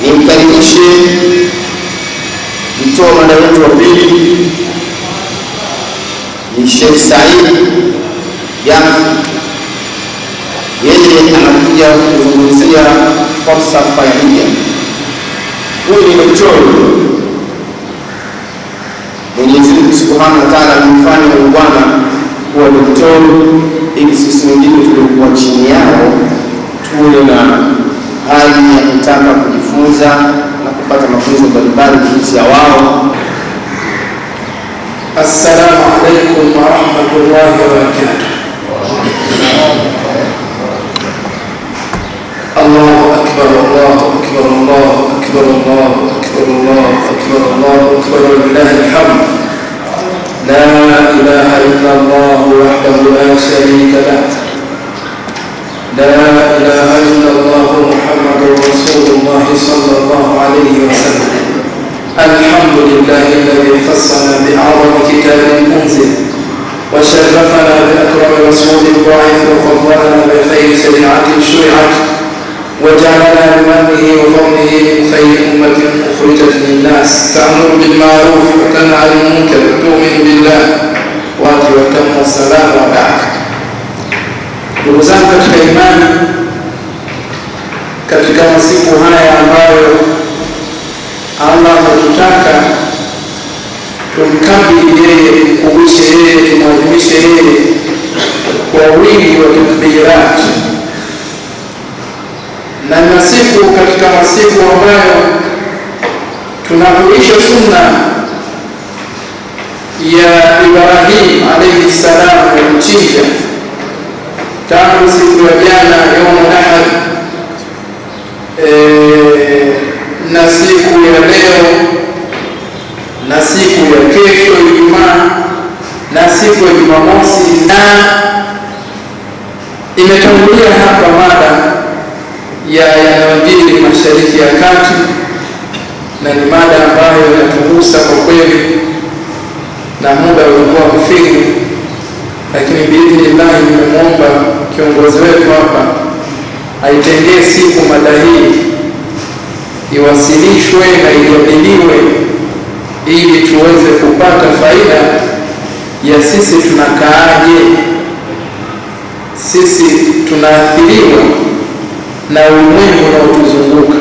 nimkaribishe mtoa mada wetu wa pili ni Sheikh Said Jafar. Yeye anakuja kuzungumzia falsafa ya hija. Huyu ni daktari. Mwenyezi Mungu Subhanahu wa Ta'ala amemfanya huyu bwana kuwa daktari ili sisi wengine tuliokuwa chini yao tuwe na hali ya kutaka kujifunza na kupata mafunzo mbalimbali kupitia wao. Assalamu alaykum wa rahmatullahi wa barakatuh. Allahu akbar, Allahu akbar, Allahu akbar, Allahu akbar, Allahu akbar, Allahu akbar, lillahi alhamd. La ilaha illa Allah wahdahu la sharika lahu. La ilaha illa Allah Muhammadur Rasulullah sallallahu alayhi wa sallam. الحمد لله الذي خصنا بأعظم كتاب منزل وشرفنا بأكرم رسول بعث وفضلنا بخير شريعة شرعت وجعلنا بمنه وفضله من خير أمة أخرجت للناس تأمر بالمعروف وتنهى عن المنكر وتؤمن بالله وتم السلام وبعد. Ndugu zangu katika imani, katika masiku haya ambayo Allah anatutaka tumkabili yeye, kumwishe yeye, tumwadhimishe yeye kwa wingi wa takbirat, na masiku katika masiku ambayo tunahuisha sunna ya Ibrahim alayhi salam ya kuchinja tangu siku ya jana yaumu nahar, na siku ya leo na siku ya kesho Ijumaa na siku ya Jumamosi, na imetangulia hapa mada ya yanayojiri Mashariki ya Kati, na ni mada ambayo inatugusa kwa kweli, na muda ulikuwa mfinyu, lakini biidhnillah nimemwomba kiongozi wetu hapa aitengee siku mada hii iwasilishwe na ijadiliwe ili tuweze kupata faida ya sisi tunakaaje, sisi tunaathiriwa na ulimwengu unaotuzunguka.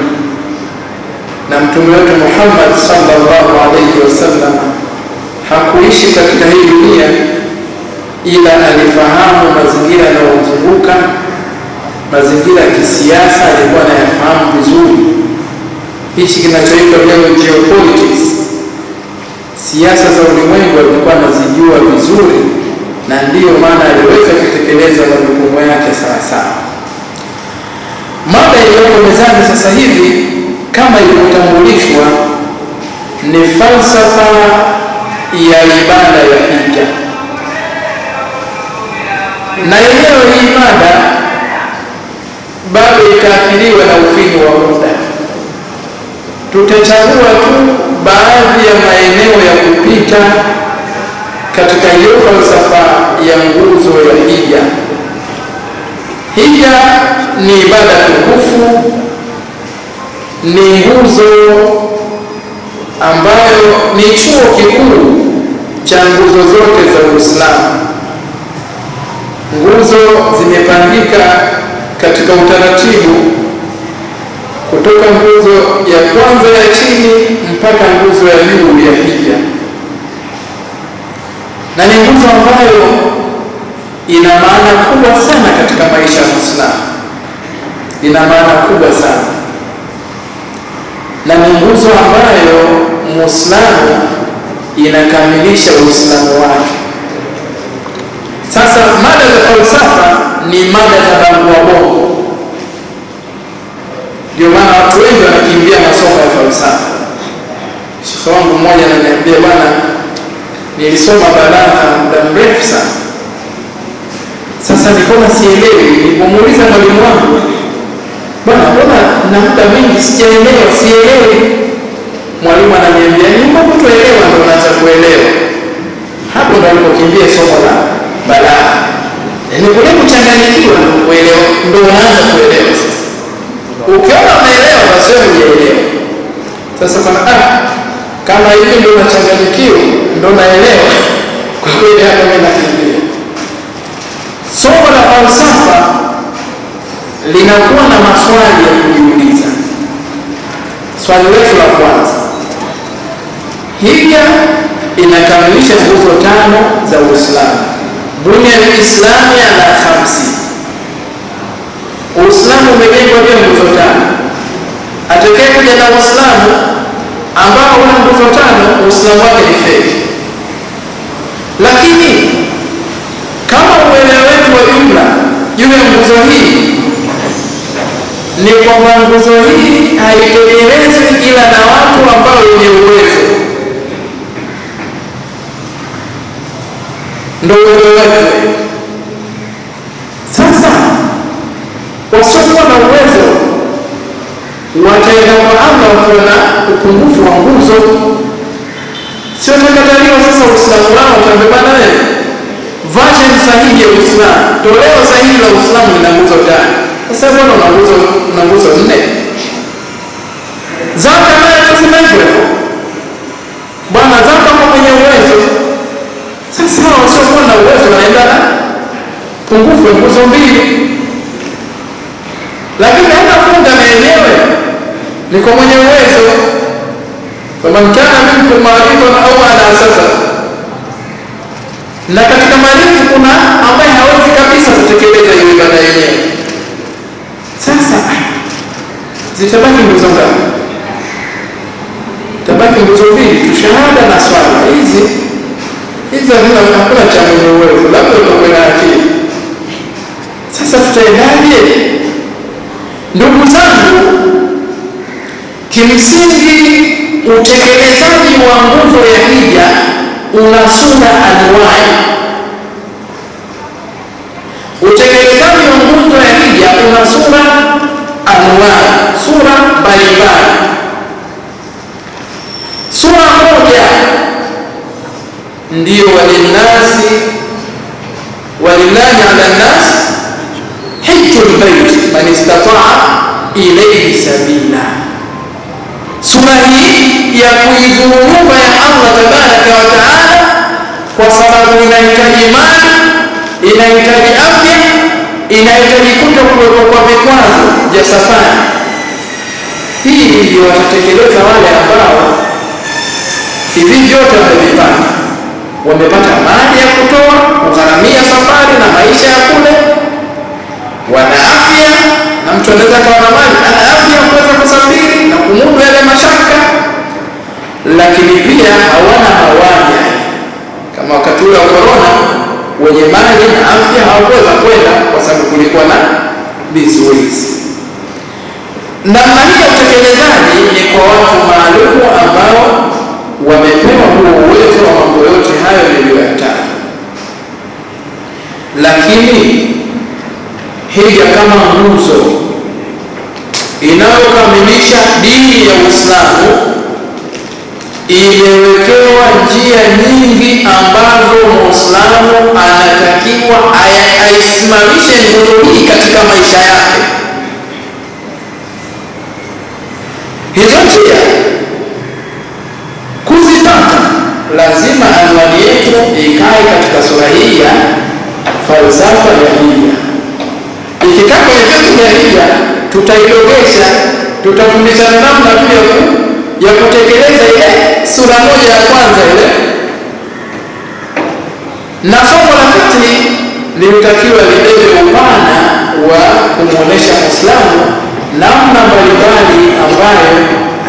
Na Mtume wetu Muhammad sallallahu alayhi wasallam hakuishi katika hii dunia ila alifahamu mazingira yanayozunguka, mazingira ya kisiasa alikuwa anayafahamu vizuri. Hichi kinachoitwa leo geopolitics, siasa za ulimwengu alikuwa anazijua vizuri, na ndiyo maana aliweza kutekeleza majukumu yake sawa sawa. Mada iliyoko mezani sasa hivi kama ilivyotambulishwa ni falsafa ya ibada ya hija, na yenyewe hii mada bado itaathiriwa na ufinyu wa muda. Tutachagua tu baadhi ya maeneo ya kupita katika hiyo falsafa ya nguzo ya hija. Hija ni ibada tukufu, ni nguzo ambayo ni chuo kikuu cha nguzo zote za Uislamu. Nguzo zimepangika katika utaratibu kutoka nguzo ya kwanza ya chini mpaka nguzo ya juu ya hija, na ni nguzo ambayo ina maana kubwa sana katika maisha ya Muislamu, ina maana kubwa sana, na ni nguzo ambayo Muislamu inakamilisha Uislamu wake. Sasa mada za falsafa ni mada za bangua bongo, ndio maana watu wengi wanakimbia masomo ya falsafa. Shekhe wangu mmoja ananiambia, bwana, nilisoma balagha muda mrefu sana, sasa nikaona sielewi. Nilipomuuliza mwalimu wangu, bwana, mbona na muda mwingi sijaelewa, sielewi, mwalimu ananiambia, ni mambo tuelewa ndio unaanza kuelewa. Hapo ndo alipokimbia somo la balagha. Yaani kule kuchanganyikiwa ndio kuelewa, ndio unaanza kuelewa. Sasa ukiona unaelewa basi wewe unaelewa. Sasa kama hivi ndio nachanganyikiwa, ndio naelewa kwa kweli hapa mimi nakimbia. Somo la falsafa linakuwa na maswali ya kujiuliza. Swali letu la kwanza, hija inakamilisha nguzo 5 za Uislamu. Bunya al-Islami ala 5. Uislamu umejengwa juu ya nguzo 5. Atakayekuja na Uislamu ambao una nguzo 5, Uislamu wake ni feki. Lakini kama uelewa wetu wa jumla juu ya nguzo hii ni kwamba nguzo hii haitekelezwi ila na watu ambao wenye uwezo, ndio uwezo wetu. Sasa wasiokuwa na uwezo wataenda kwa Allah wakiwa na upungufu wa nguzo. Sio tukataliwa sasa Uislamu wao utambebana wewe. Version sahihi ya Uislamu, toleo sahihi la Uislamu lina nguzo 5. Sasa mbona una nguzo 4? Zaka nayo tuseme hivyo. Bwana zaka kwa mwenye uwezo. Sasa hao wasiokuwa na uwezo wanaenda na pungufu wa nguzo 2. Lakini hata funga na yenyewe ni kwa mwenye uwezo. Faman kana minkum maridun au ala safar. Na katika maridhi kuna ambaye hawezi kabisa kutekeleza hiyo ibada yenyewe. Sasa zitabaki nguzo ngapi? Tabaki nguzo 2, shahada na swala. Hizi hakuna cha mwenye uwezo, labda utakuwa na akili. Sasa tutaendaje? Ndugu zangu, kimsingi utekelezaji wa nguzo ya hija una sura anwai. Utekelezaji wa nguzo ya hija una sura anwai, sura mbalimbali. Sura moja ndiyo walillahi ala nas hijjul bait man istata'a ilayhi sabila. Sura hii ya kuizuru nyumba ya Allah tabaraka wa taala, kwa sababu inahitaji imani, inahitaji afya, inahitaji kutokuwepo kwa vikwazo vya safari. Hii ndio watatekeleza wale ambao hivi vyote wamevipata. Wamepata mali ya kutoa kugharamia safari na maisha ya kule, wana afya, na mtu anaweza kuwa na mali, ana afya kuweza kusafiri na kumudu yale mashaka, lakini pia hawana hawaja. Kama wakati ule wa corona, wenye mali na afya hawakuweza kwenda kwa sababu kulikuwa na vizuizi. Namna hii ya utekelezaji ni kwa watu maalumu ambao wamepewa huo uwezo wa mambo yote hayo niliyoyataja. Lakini hija kama nguzo inayokamilisha dini ya Uislamu imewekewa njia nyingi ambazo Muislamu anatakiwa aisimamishe nguzo hii katika maisha yake. Hizo njia kuzipata, lazima anwani yetu ikae katika sura hii ya falsafa ya hija. Ikikaa kwenye fikra ya hija, tutaidogesha, tutafundisha namna tu ya kutekeleza ile sura moja ya kwanza ile. Na somo la fikri linatakiwa libebe upana wa kumuonesha Muislamu namna mbalimbali ambayo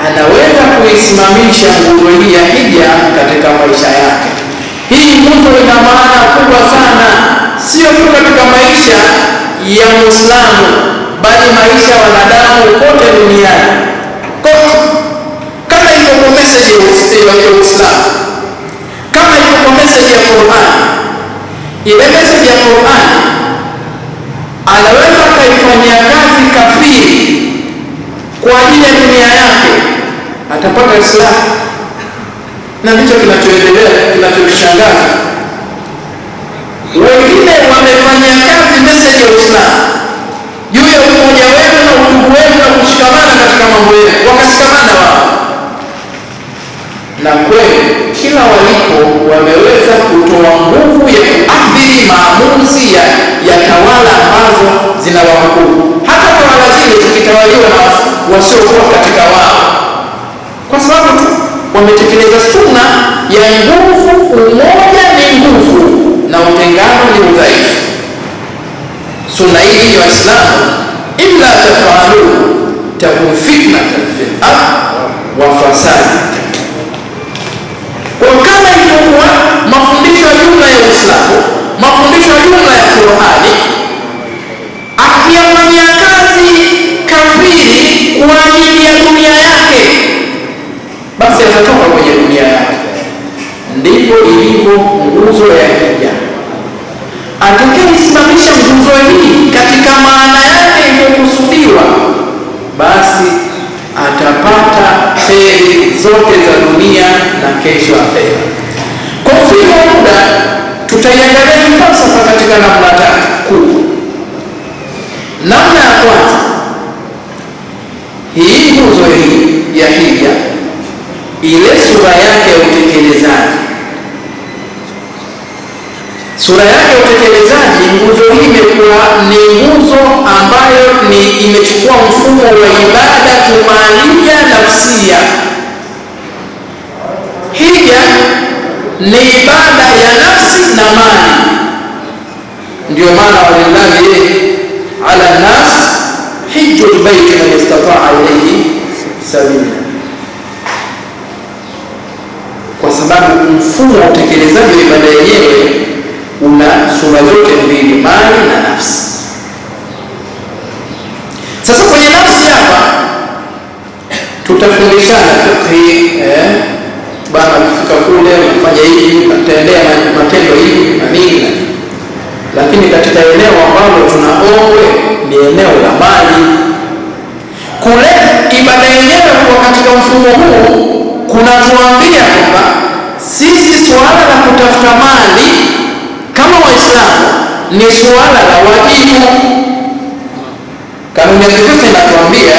anaweza kuisimamisha nguzo hii ya hija katika maisha yake. Hii nguzo ina maana kubwa sana, sio tu katika maisha ya Muislamu, bali maisha ya wanadamu kote duniani. Kama ilivyo message ya Uislamu, kama ilivyo message ya Qur'an, ile message ya Qur'an anaweza kaifanyia kazi kafiri kwa ajili ya dunia yake, atapata Islam. Na ndicho kinachoendelea, kinachoshangaza. Wengine wamefanyia kazi message ya Uislamu juu ya umoja wenu na udugu wenu na kushikamana katika mambo yenu, wakashikamana wao. na kweli kila walipo wameweza kutoa nguvu ya kuathiri maamuzi ya tawala ambazo zinawahukumu, hata tawala zile zikitawaliwa na wasiokuwa katika wao, kwa sababu tu wametekeleza sunna ya nguvu. Umoja ni nguvu na utengano ni udhaifu. Sunna hii ya Waislamu, illa tafalu takun fitnatan fil ardh wa fasadi. Kwa kama ilivyokuwa mafundisho ya jumla ya Uislamu, mafundisho ya jumla ya Qur'ani, akiyafanyia kazi kafiri kwa ajili ya dunia yake, basi atatoka kwenye dunia yake. Ndivyo ilivyo nguzo ya hija. Atakayesimamisha nguzo hii katika maana yake iliyokusudiwa, basi atapata kheri zote za dunia na kesho akhera. Kwa mfano muda tutaiangalia falsafa katika namna tatu kuu. Namna ya kwanza, hii nguzo hii ya hija, ile sura yake ya utekelezaji. Sura yake ya utekelezaji, nguzo hii imekuwa ni nguzo ambayo imechukua mfumo wa ibada kumalia nafsia. Hija ni ibada ya nafsi na mali. Ndio maana walillahi ala nas hijjul baiti man istata'a ilayhi sabila, kwa sababu mfumo wa utekelezaji wa ibada yenyewe una sura zote mbili, mali na nafsi. Sasa kwenye nafsi hapa tutafundishana fikhi, bana kufika kule unafanya hivi, unatendea matendo hivi na nini, lakini katika eneo ambalo tunaomwe ni eneo la mali. Kule ibada yenyewe kwa katika mfumo huu kunatuambia kwamba sisi suala la kutafuta mali kama Waislamu ni suala la wajibu. Kanuni ya Kristo inatuambia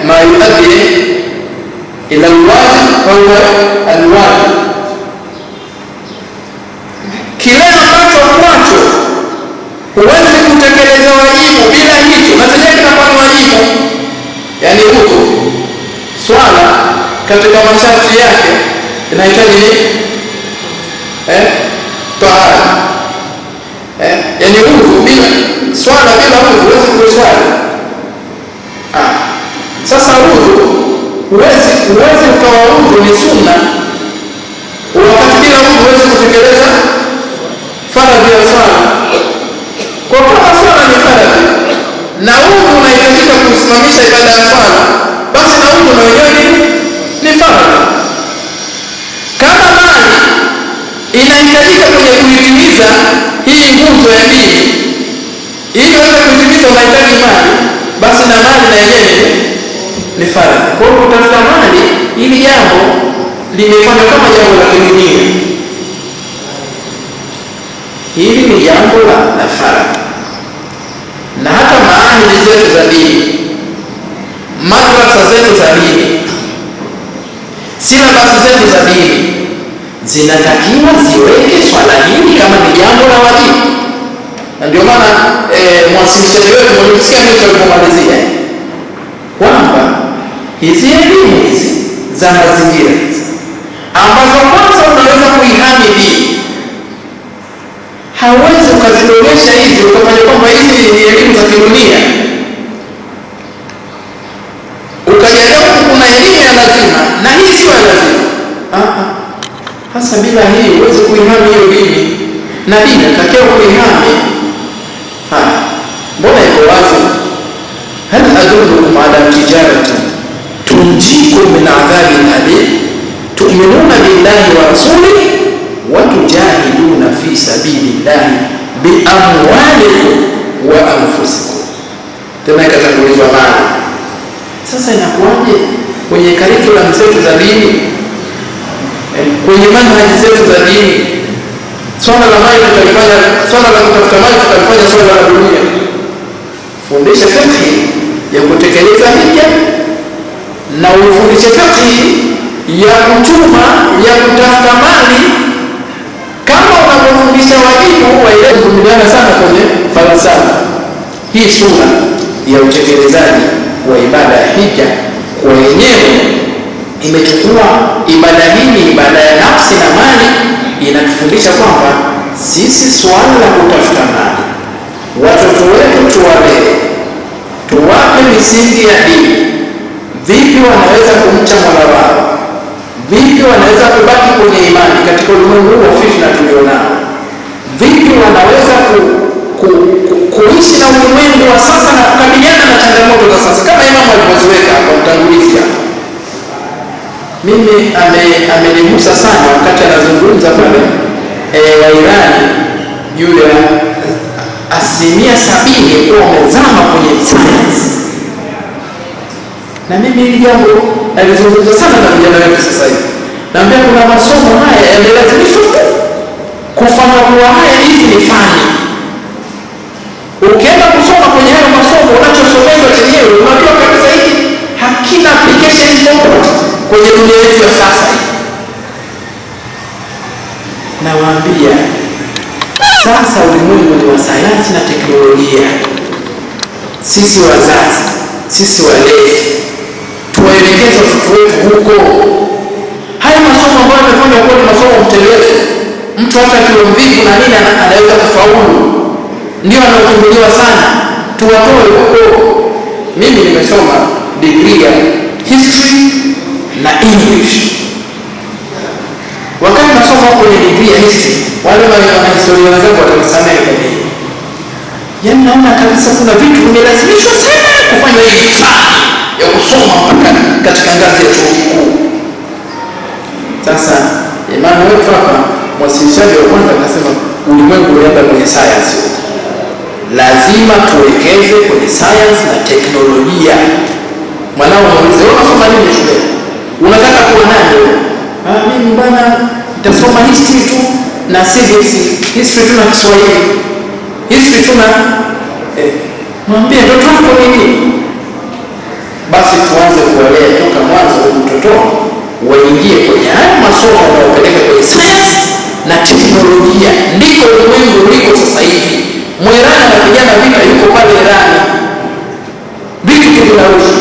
ma yuaddi ila alwajib huwa alwajib, kile ambacho kwacho huwezi kutekeleza wajibu bila hicho, na chenyewe kitakuwa ni wajibu. Yani huko swala katika masharti yake inahitaji tahara. Yani udhu bila swala, bila udhu huwezi kuswali. Sasa udhu huwezi ukawa udhu ni sunna, wakati bila udhu huwezi kutekeleza faradhi ya swala. Kwa kama swala ni faradhi na udhu unahitajika kusimamisha ibada ya swala, basi na udhu na wenyewe ni faradhi. Kama mali inahitajika kwenye kuitimiza hii nguzo ya dini, ili uweze kuitimiza unahitaji mali, basi na mali na yenyewe ni faradhi. Kwa hiyo kutafuta mali, ili jambo limefanywa kama jambo la kidunia, hili ni jambo la faradhi. Na hata maahidi zetu za dini, madrasa zetu za dini, silabasi zetu za dini zinatakiwa ziweke swala hili kama ni jambo la wajibu. Na ndio maana mwasilishaji wetu mlisikia mwisho alipomalizia kwamba hizi elimu hizi za mazingira ambazo kwanza unaweza kuihami dini, hauwezi ukazidogesha hizi ukafanya kwamba hizi ni elimu za kidunia, ukajalia kuna elimu ya lazima na hii sio ya lazima. Hasa bila hii huwezi kuihami hiyo dini, na dini natakiwa kuihami. Mbona iko wazi? Hal adullukum ala tijaratin tunjikum min adhabin alim tu'minuna billahi wa rasulihi wa tujahiduna fi sabilillahi bi amwalikum wa anfusikum. Tena ikatangulizwa mali. Sasa inakuwaje kwenye curriculum zetu za dini, kwenye manhaji zetu za dini, swala la mali tutalifanya, swala la kutafuta mali tutalifanya swala la dunia? Fundisha fikhi ya kutekeleza hija na ufundishe fiqh ya kutuma, ya kutafuta mali, kama unavyofundisha wajibu wa ile kuvumiliana sana kwenye falsafa. Hii sura ya utekelezaji wa ibada ya hija kwa wenyewe imechukua ibada hii, ni ibada ya nafsi na mali. Inatufundisha kwamba sisi swala la kutafuta mali, watoto wetu tuwalee, tuwape misingi ya dini. Vipi wanaweza kumcha Mola wao? Vipi wanaweza kubaki kwenye imani katika ulimwengu huu wa fitna tulionao? Vipi wanaweza kuishi na ulimwengu wa sasa na kukabiliana na changamoto za sasa, kama Imamu alivyoziweka kwa mtangulizi hapa. Mimi amenigusa sana wakati anazungumza pale wa Irani juu ya 70% kuwa wamezama kwenye science. Na mimi hili jambo nalizungumza sana na vijana wetu sasa hivi. Naambia kuna masomo haya yamelazimishwa kufanya kuwa haya hizi ni fani. Ukienda kusoma kwenye hayo masomo, unachosomeshwa chenyewe unajua kabisa hiki hakina application popote kwenye dunia yetu ya sasa hii. Nawaambia sasa ulimwengu ni wa sayansi na teknolojia. Sisi wazazi, sisi walezi, tuwaelekeze watoto wetu huko. Haya masomo ambayo yamefanywa kwa ni masomo mtelezo, mtu hata akiwa mvivu na nini anaweza kufaulu, ndio anaotumbuliwa sana. Tuwatoe huko. Mimi nimesoma degree ya history na English. Wakati nasoma kwenye degree ya history, wale wanahistoria wenzangu watanisamehe kwa hili. Yaani naona kabisa kuna vitu vimelazimishwa sana kufanya hivi sana ya kusoma mpaka katika ngazi ya chuo kikuu. Sasa imani wetu hapa, mwasilishaji wa kwanza akasema ulimwengu unaenda kwenye science. Lazima tuwekeze kwenye science na teknolojia. Mwanao muulize, unasoma nini shule? Unataka kuwa nani wewe? Mimi bwana nitasoma history tu na civics, history tu na Kiswahili. History tu na mwambie ndoto yako nini? Basi tuanze kuwalea toka mwanzo mtoto waingie kwenye haya masomo na wapeleke kwenye science na teknolojia. Ndiko ulimwengu uliko sasa hivi. Mwirani anapigana vita, yuko pale Irani. Vitu vinarusha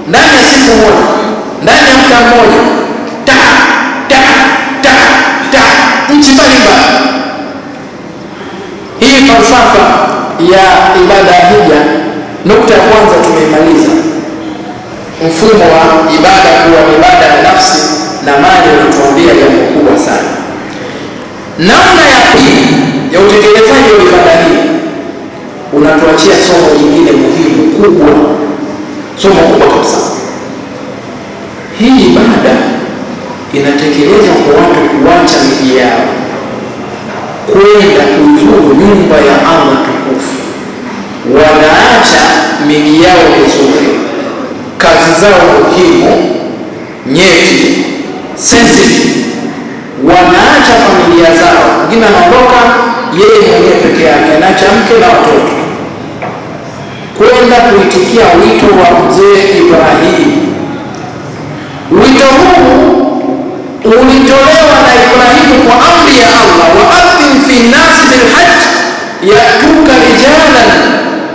ndani ya siku moja, ndani ya muda mmoja, nchi mbalimbali. Hii falsafa ya ibada ya hija, nukta ya kwanza tumeimaliza. Mfumo wa ibada kuwa ibada ya nafsi na mali unatuambia jambo kubwa sana. Namna ya pili ya utekelezaji wa ibada hii unatuachia somo jingine muhimu kubwa, somo kubwa kabisa. Hii ibada inatekelezwa kwa watu kuacha miji yao kwenda kuzuru nyumba ya Allah tukufu. Wanaacha miji yao vizuri, kazi zao muhimu, nyeti, sensitive. Wanaacha familia zao, mwingine anaondoka yeye mwenyewe peke yake, anaacha mke na watoto kwenda kuitikia wito wa mzee Ibrahim. Wito huu ulitolewa na Ibrahimu kwa amri ya Allah, wa adhin fi nasi bil hajj yatuka rijalan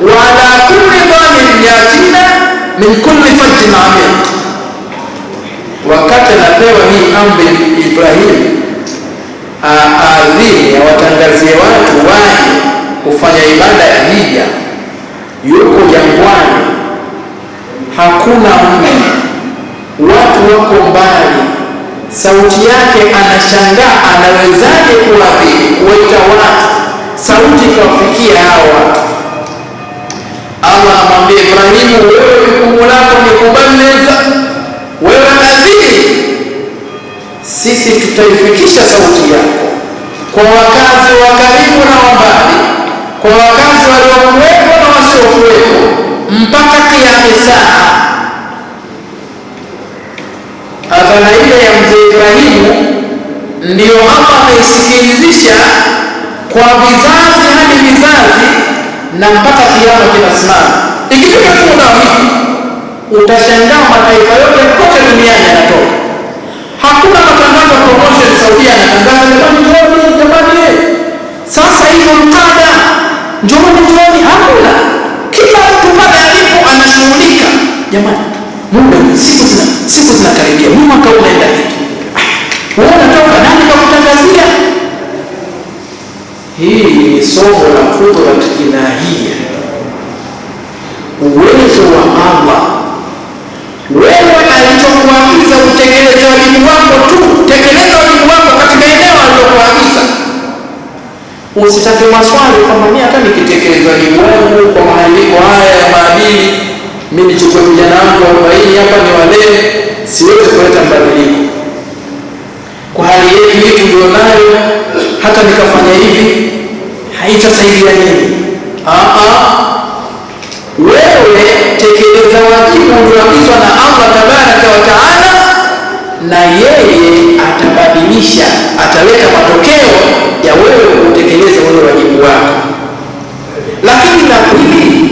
wa ala kulli dhamirin yatina min kulli fajjin amiq. Wakati anapewa hii amri Ibrahim aadhini, awatangazie watu waje kufanya ibada ya hija, yuko jangwani, hakuna mji, watu wako mbali. Sauti yake anashangaa, anawezaje kuadhini, kuwaita watu, sauti ikawafikia hao watu. Allah amwambia Ibrahimu, wewe jukumu lako ni kubaleza, wewe adhini, sisi tutaifikisha sauti yako kwa wakazi wa karibu na wa mbali, kwa wakazi waliokuwepo na wasiokuwepo, mpaka kiyama saa. Adhana ile ya mzee Ibrahimu ndiyo Allah ameisikilizisha kwa vizazi hadi vizazi, na mpaka kiyama kinasimama. Ikifika muda huu utashangaa mataifa yote kote duniani yanatoka. Hakuna matangazo promotion Saudi anatangaza jamani, sasa hizo mtada njooni, hakuna. Kila mtu pale alipo anashughulika, jamani, muda siku zinakaribia, mwaka unaenda hivi, wewe unatoka, nani kakutangazia? Hii ni somo la qudrat ilahia, uwezo wa Allah. Wewe alichokuagiza utekeleze wajibu wako tu, tekeleza wajibu wako katika eneo alilokuagiza. Usitake maswali kama mimi hata nikitekeleza wajibu wangu kwa maandiko haya ya maadili, mimi nichukue vijana wangu 40 hapa ni walee, siwezi kuleta mabadiliko. Kwa hali yetu hii tulionayo, hata nikafanya hivi haitasaidia nini? Wewe tekeleza wajibu ulioagizwa na Allah tabaraka wa taala, na yeye atabadilisha, ataleta matokeo ya wewe kutekeleza ule wajibu wako. Lakini la pili,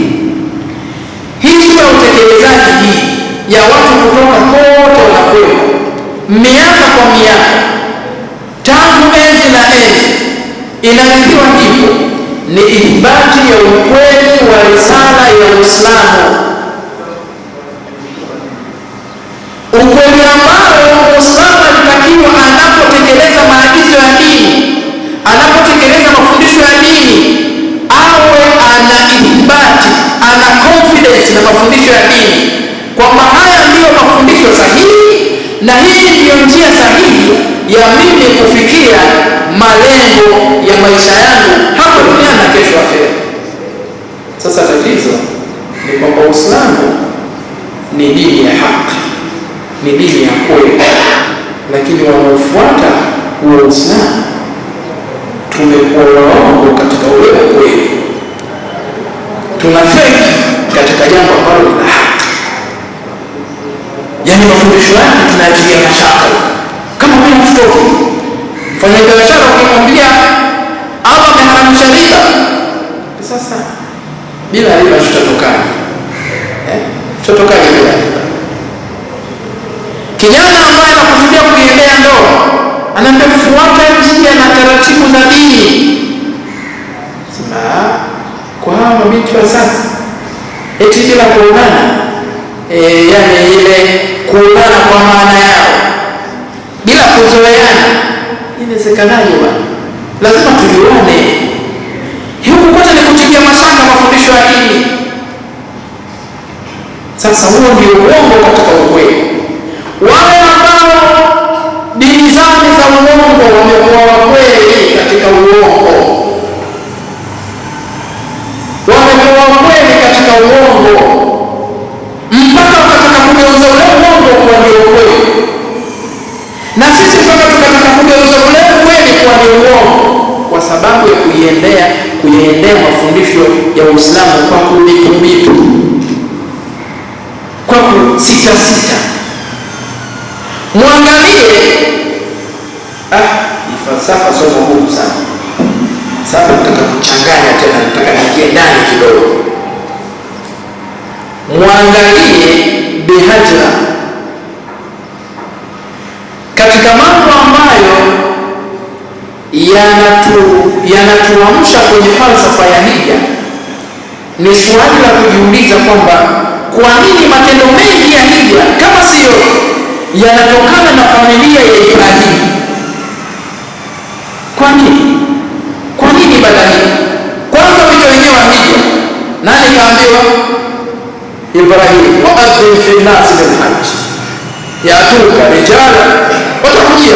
hii sura utekelezaji hii ya watu kutoka kote wanakwenda miaka kwa miaka, tangu enzi na enzi, inarithiwa hivyo, ni ithibati ya ukweli wa risala ya Uislamu. Ukweli ambao Uislamu alitakiwa anapotekeleza maagizo ya dini, anapotekeleza mafundisho ya dini, awe ana ithibati, ana confidence na mafundisho ya dini, kwamba haya ndiyo mafundisho sahihi na hii ndiyo njia sahihi ya mimi kufikia malengo ya maisha yangu hapa duniani na kesho akhera. Sasa tatizo ni kwamba Uislamu ni dini ya haki, ni dini ya kweli, lakini wanaofuata huo Uislamu tumekuwa waongo katika ule kweli, tunafeki katika jambo ambalo ni haki. Yaani mafundisho yake tunayatilia mashaka, kama vile mtoto mfanya biashara ukimwambia Allah ameharamisha riba, sasa bila riba tutatokaje? Tutatokaje bila riba? Kijana ambaye anakusudia kuiendea ndoa anaambia fuata njia na taratibu za dini. Sema kwa hawa mabinti wa sasa eti bila kuonana, yani ile kuonana kwa maana yao bila kuzoeana, inawezekanaje bwana? Lazima tujuane. Huko kote ni kutilia mashaka mafundisho ya dini. Sasa huo ndio uongo katika ukweli. Wale ambao dini zao ni za uongo wamekuwa wakweli katika uongo, wamekuwa wakweli katika uongo, mpaka wakataka kugeuza ule uongo kuwa ni ukweli. Na sisi mpaka tukataka kugeuza ule ukweli kuwa ni uongo, kwa sababu ya kuiendea mafundisho ya Uislamu kwa kubitu, kwa kusita. Muangalie falsafa somo ngumu sana. Sasa nataka kuchanganya tena, nataka niingie ndani kidogo. Muangalie Bihajra katika mambo ambayo yanatuamsha kwenye falsafa ya hija. Ni swali la kujiuliza kwamba kwa nini matendo mengi ya hija kama sio yanatokana na familia ya Ibrahimu? Kwa nini badala? Kwanza wito wenyewe wa hija, nani kaambiwa? Ibrahim, wa'adhin fi nasi bil hajj yatuka rijala, watakujia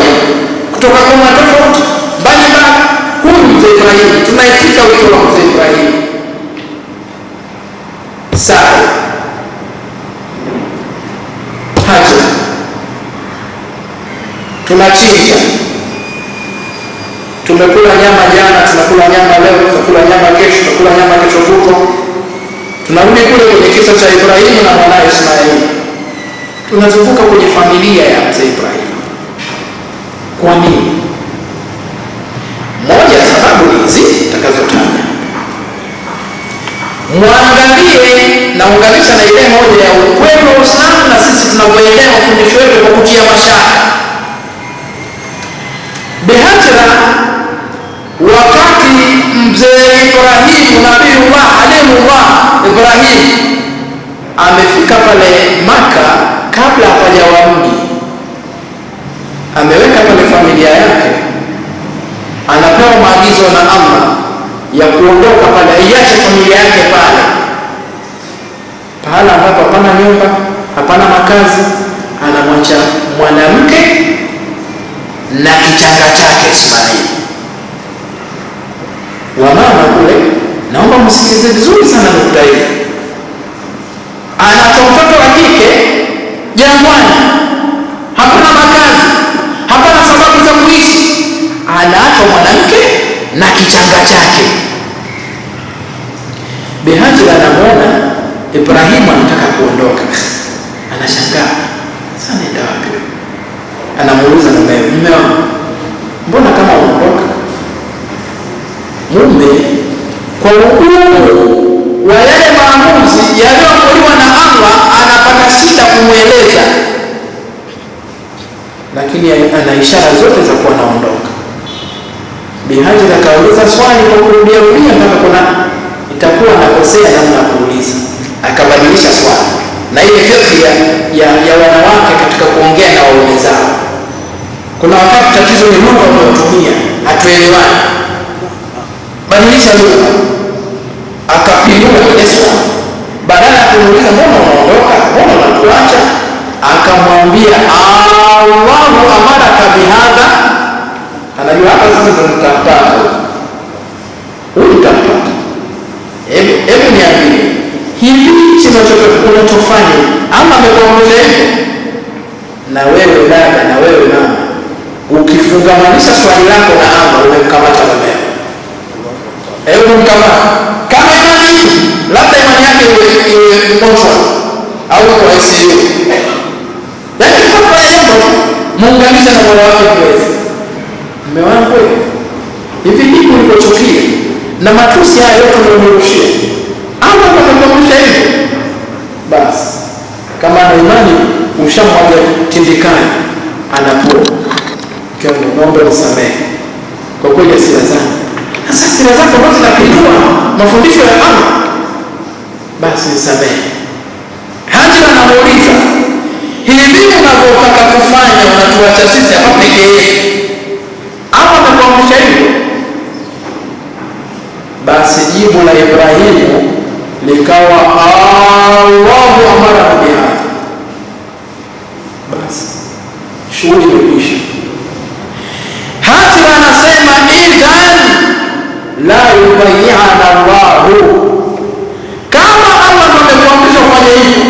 kutoka kwa matofauti mbalimbali. Huyu mzee Ibrahim, tunaitika wito wa mzee Ibrahim. Sawa, haja tunachinja, tumekula nyama jana, tunakula nyama leo, tutakula nyama kesho, tutakula nyama kesho kutwa. Tunarudi kule kwenye kisa cha Ibrahimu na mwanae Ismaili, tunazunguka kwenye familia ya mzee Ibrahim. Kwa nini? Moja ya sababu hizi nitakazotaja. Muangalie na unganisha na ile moja ya ukweli wa Uislamu na sisi tunavyoendea mafundisho yetu kwa kutia mashaka. Bihajra, wakati mzee Ibrahim, Nabiullah Alimullah Ibrahim amefika pale Maka, kabla hapajawa mji, ameweka pale familia yake, anapewa maagizo na Allah ya kuondoka pale, iache familia yake pale, pahala ambapo hapana nyumba, hapana makazi. Anamwacha mwanamke na kichanga chake Ismaili. Wamama kule, naomba msikilize vizuri sana nukta hii. Anacho mtoto wa kike jangwani, hapana makazi, hapana sababu za kuishi, anaacha mwanamke na kichanga chake. Bihajra anamuona Ibrahimu anataka kuondoka, anashangaa, sasa nenda wapi? Anamuuliza na mume wangu, mbona kama unaondoka? Mume kwa ugumu wa yale maamuzi yaliyoamriwa na Allah anapata shida kumweleza, lakini ana ishara zote za kuwa anaondoka. Bihajra akauliza swali kwa kurudia rudia mpaka kuna itakuwa anakosea namna ya kuuliza, akabadilisha swali. Na ile fikri ya wanawake katika kuongea na waume zao, kuna wakati tatizo ni lugha unayotumia, hatuelewani. Badilisha lugha. Akapindua ile swali, badala ya kumuuliza mbona unaondoka, mbona unatuacha, akamwambia Allahu amaraka bihadha. Anajua hapa sasa ndo mtampata huyu, mtampata. Hebu niambie, hivi unachofanya ama amekuamrisha hivyo? Na wewe dada, na wewe mama, ukifungamanisha swali lako na Allah, umemkamata mumeo. Hebu mkamata. Kama imani, labda imani yake iwe mgonjwa au kwa ICU, lakini kwa jambo muunganisha na moyo wake kweli. Mume wangu, hivi hivi ulikochukia na matusi haya yote unayorushia, ama unakuamrisha hivyo? Basi kama ana imani, ushamwaga tindikani, anapoa kwa ng'ombe, usamehe kwa kweli hasira zangu. Sasa hasira zako ambazo zinapindua mafundisho ya Allah, basi nisamehe. Hajra anamuuliza, hivi unavyotaka kufanya unatuacha sisi hapa peke yetu, ama amekuamrisha hivyo? Basi jibu la Ibrahimu likawa Allahu amara bihadha. Basi shughuli imekwisha. Hajra anasema idhan la yubayyi'ana Allahu, kama Allah amekuamrisha kufanya hivyo,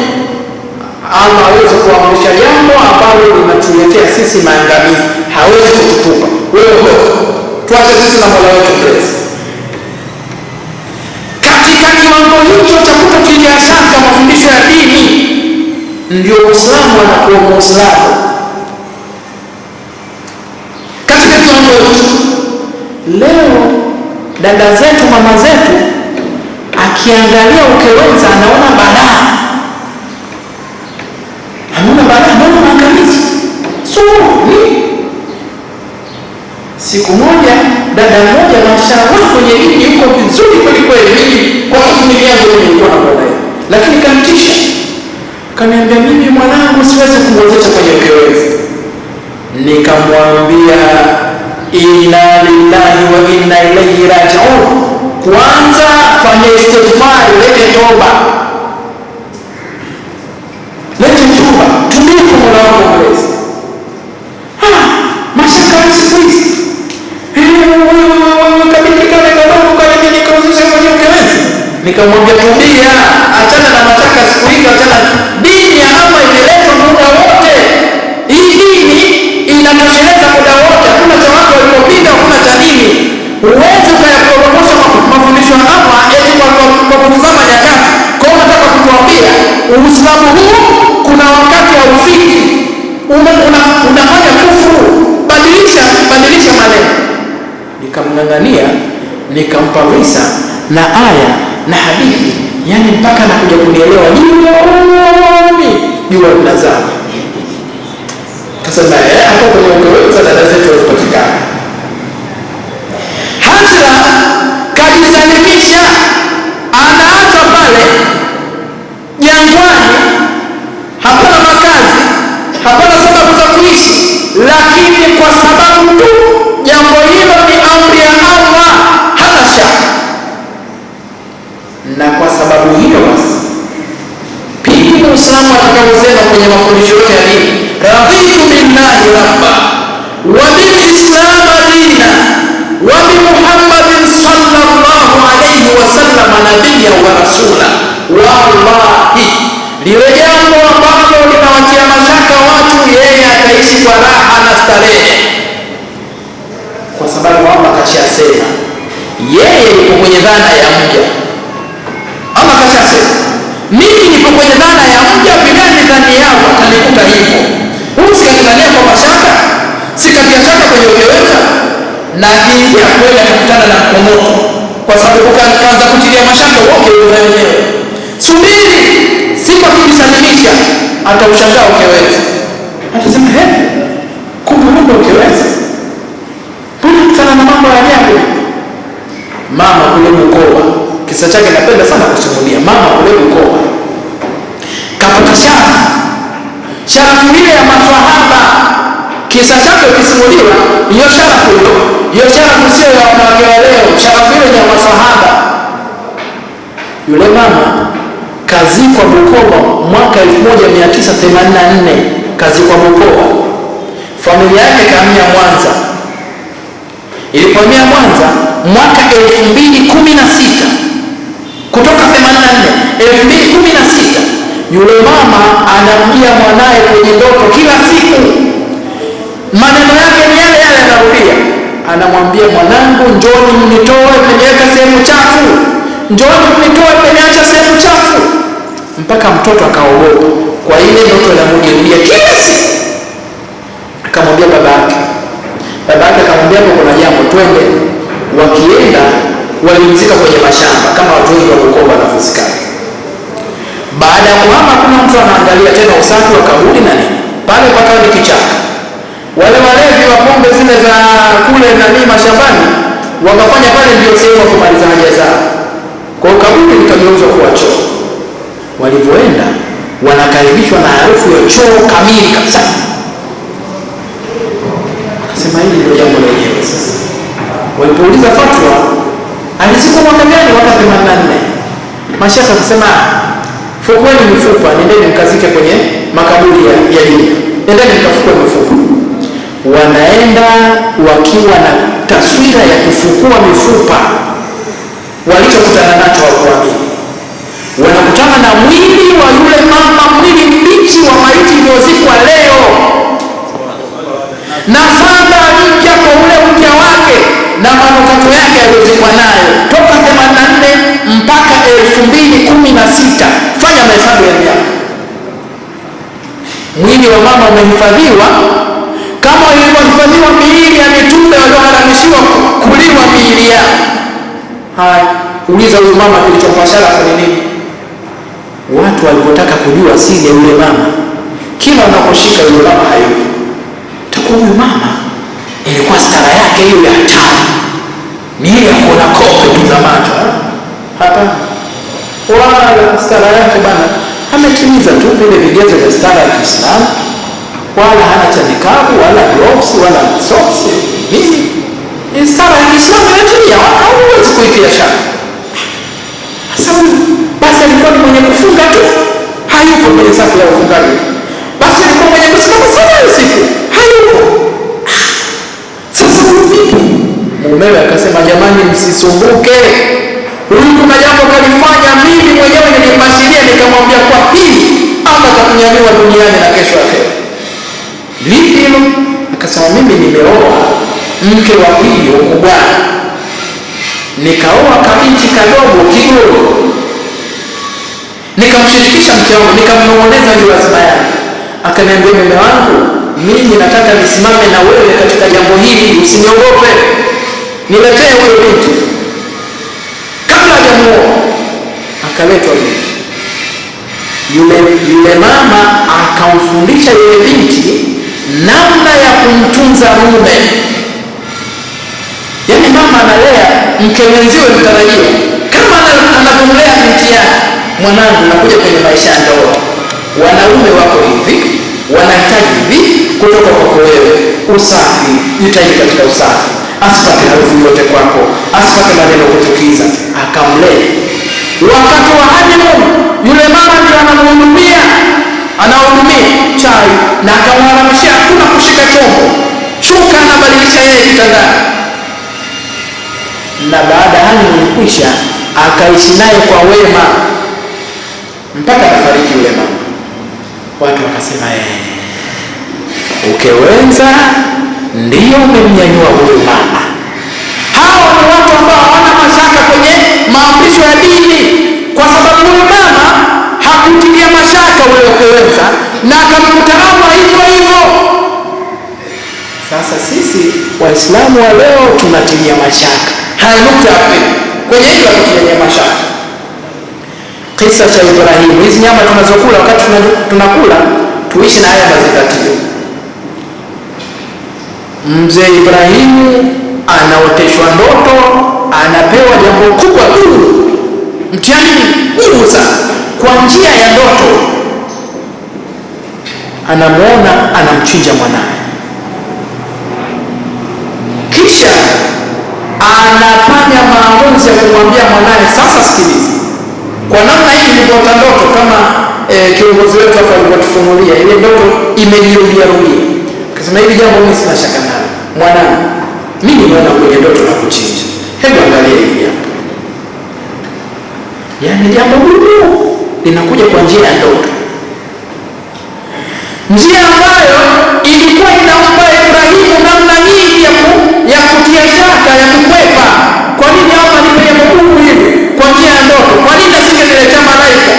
Allah hawezi kuamrisha jambo ambalo linatuletea sisi maangamizi. Hawezi kututupa wewe, tuache sisi na Mola wetu mlezi. Katika kiwango hicho cha kutotilia shaka mafundisho ya dini, ndio Uislamu anakuwa Muislamu. Katika kiwango hicho, leo dada zetu, mama zetu, akiangalia ukewenza anaona balaa, anaona maangamizi. Siku moja dada mmoja mashallah kwenye dini yuko vizuri kweli kweli, mimi kwa sababu yangu nilikuwa na bwana, lakini kanitisha, kaniambia mimi mwanangu siwezi kumwozesha kwenye ukewenza. Nikamwambia inna lillahi wa inna ilaihi raji'un. Kwanza fanya istighfar, lete toba, tumie kwa Mola wako mlezi. Mashaka siku hizi nikamwambia tubia, achana na mashaka siku hizi, achana. Dini ya Allah imeletwa muda wote. Hii dini inatosheleza muda wote, hakuna cha watu waliopinda, hakuna cha dini. Huwezi ukayaporomosha mafundisho ya Allah eti kwa kutazama nyakati. Kwa hiyo nataka kutuambia Uislamu huu kuna wakati haufiki, unafanya kufuru. Badilisha maneno. Nikamng'ang'ania, nikampa visa na aya na hadithi, yani mpaka anakuja kunielewa. jua linazama. Kasema hapo kwenye ukeweza dada zetu walipatikana. Hajra kajisalimisha, anaachwa pale jangwani, hapana makazi, hapana sababu za kuishi, lakini kwa sababu tu jambo hilo ni amri ya Allah, hana shaka. Na kwa sababu hiyo basi, pindi Muislamu atakaposema kwenye mafundisho yote ya dini, raditu billahi rabba wa bil islam dina wa bi Muhammadin sallallahu alayhi wa sallam nabiyya wa rasula, wallahi lile jambo ambalo linawatia mashaka watu, yeye ataishi kwa raha na starehe, kwa sababu Allah kashasema yeye yuko kwenye dhana ya mja. Allah kashasema mimi nipo kwenye dhana ya mja, bila nidhani yako atanikuta hivyo. Usikangania kwa mashaka, sikatia shaka kwenye uweza, na akiingia kweli atakutana na mkomoto, kwa sababu kaanza kutilia mashaka wote wenyewe. Subiri, siku akijisalimisha ataushangaa ukiweza. Atasema kumbe Mungu ukiweza. Mbona kutana na mambo ya ajabu? Mama kule Bukoba, kisa chake napenda sana kusimulia. Mama kule Bukoba kapata sharafu ile ya maswahaba. Kisa chake ukisimuliwa, hiyo sharafu sio ya wanawake wa leo, sharafu ile ya maswahaba. Yule mama kazikwa Bukoba mwaka 1984, kazikwa Bukoba. Familia yake kahamia Mwanza. Ilipohamia Mwanza mwaka 2016, kutoka 84 2016, yule mama anamjia mwanae kwenye ndoto kila siku. Maneno yake ni yale yale anarudia. Anamwambia, mwanangu, njoni mnitoe mmeniweka sehemu chafu, njoni mnitoe mmeniacha sehemu chafu. Mpaka mtoto akaogopa kwa ile ndoto inamujirudia kila siku. Akamwambia babake akamwambia, kuna jambo, twende. Wakienda walimzika kwenye mashamba kama watu wengi wa Bukoba wanavyozikana. Baada ya kuhama, kuna mtu anaangalia tena usafi wa kaburi na nini. Pale pakawa ni kichaka. Wale walevi wa pombe zile za kule mashambani wakafanya pale ndio sehemu ya kumaliza haja zao. Kwa hiyo kaburi likageuzwa kuwa choo. Walivyoenda wanakaribishwa na harufu ya choo kamili kabisa. Akasema hili ndio jambo lenyewe sasa. Walipouliza fatwa, alizikwa mwaka gani? Mwaka 84. Mashaka akasema, fukweni mifupa, nendeni mkazike kwenye makaburi ya dunia. Nendeni mkafukue mifupa. Wanaenda wakiwa na taswira ya kufukua mifupa. Walichokutana nacho hawakuamini. Wanakutana na mwili wa yule mama, mwili mbichi wa maiti iliyozikwa leo, na sanda mpya kwa ule mke wake na manukato yake aliyozikwa nayo toka 84 mpaka 2016. Fanya mahesabu ya miaka. Mwili wa mama umehifadhiwa kama ilivyohifadhiwa miili ya mitume walioharamishiwa kuliwa miili yao. Haya, uliza huyu mama kilichompa sharafu ni nini? Watu walipotaka kujua siri ya yule mama, kila wanaposhika yule mama hayupo. Takuwa huyu mama ilikuwa stara yake hiyo ya hatari, ni ile ya kuona kope tu za macho. Hapa wala stara yake bana, ametimiza tu vile vigezo vya stara ya Kiislamu, wala hana cha nikabu wala gloves wala socks nini. Ni stara ya Kiislamu inatimia, hauwezi kuitia shaka. Sasa basi alikuwa ni mwenye kufunga tu, hayupo kwenye safu ya ufungaji. Basi alikuwa mwenye kusimama sana usiku, hayupo. Sasa vipi? Mumewe akasema, jamani, msisumbuke, huyu kuna jambo kalifanya, mimi mwenyewe nilipashiria, nikamwambia kwa hili ama atakunyanyua duniani na kesho akhera. Lipi hilo? Akasema, mimi nimeoa mke wa pili huko bwana, nikaoa kabinti kadogo kidogo, nikamshirikisha mke wangu, nikamnong'oneza juu ya azma yake. Akaniambia, mume wangu, mimi nataka nisimame na wewe katika jambo hili, usiniogope, niletee huyo binti. Kabla hajamuoa akaletwa binti. Yule mama akamfundisha yule binti namna ya kumtunza mume. Yaani mama analea mke mwenziwe mtarajiwa kama anavyomlea binti yake. Mwanangu, nakuja kwenye maisha ya ndoa, wanaume wako hivi, wanahitaji hivi kutoka kwako wewe. Usafi, jitahidi katika usafi, asipate harufu yote kwako, asipate maneno kuchukiza. Akamlea. Wakati wa honeymoon, yule mama ndio anamhudumia chai na akamharamishia hakuna kushika chombo, shuka anabadilisha yeye kitandani. Na baada ya honeymoon kuisha, akaishi naye kwa wema mpaka afariki yule mama. Watu wakasema ukewenza ndio umemnyanyua huyu mama. Hao ni watu ambao hawana mashaka kwenye maamrisho ya dini, kwa sababu huyu mama hakutilia mashaka ule ukewenza na akamkuta Allah hivyo hivyo. Sasa sisi Waislamu wa leo tunatilia mashaka. Haya nukta hapo kwenye hilo tunatilia mashaka. Kisa cha Ibrahimu, hizi nyama tunazokula wakati tunakula tuishi na haya mazingatio. Mzee Ibrahimu anaoteshwa ndoto, anapewa jambo kubwa gumu, mtihani gumu sana kwa njia ya ndoto. Anamuona anamchinja mwanae, kisha anafanya maamuzi ya kumwambia mwanae, sasa sikiliza, kwa namna hii nilipoota ndoto kama kiongozi wetu hapa alivyotufunulia, ile ndoto imejirudia rudia. Akasema hili jambo mimi sina shaka nalo. Mwanangu, mimi nimeona kwenye ndoto na kuchinja. Hebu angalia hivi hapa. Yaani jambo gumu linakuja kwa njia ya ndoto. Njia ambayo ilikuwa inampa Ibrahimu namna nyingi ya kutia shaka, ya kukwepa. Kwa nini hapa ni kwenye magumu hivi? Kwa njia ya ndoto. Kwa nini asingeniletea malaika?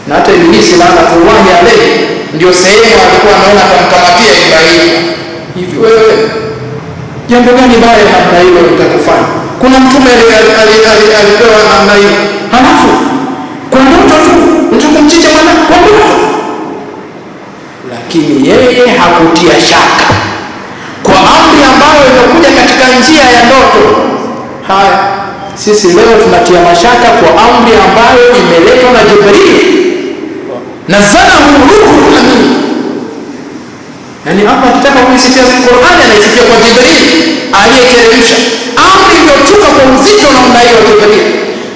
Na hata Ibilisi laanatullahi alayhi ndio sehemu alikuwa anaona kumkamatia Ibrahimu. Hivi wewe jambo gani baya namna hiyo utakufanya? Kuna mtume alipewa namna hiyo, halafu kwa ndoto tu utakumchinja mwana kwa ndoto. Lakini yeye hakutia shaka kwa amri ambayo imekuja katika njia ya ndoto. Haya, sisi leo tunatia mashaka kwa amri ambayo imeletwa na Jibril, nazalahu ruhul amin. Yaani hapa akitaka kuisifia Qur'ani anaisifia kwa Jibril aliyeteremsha amri iliyotoka kwa uzito na namna hiyo. Jibril,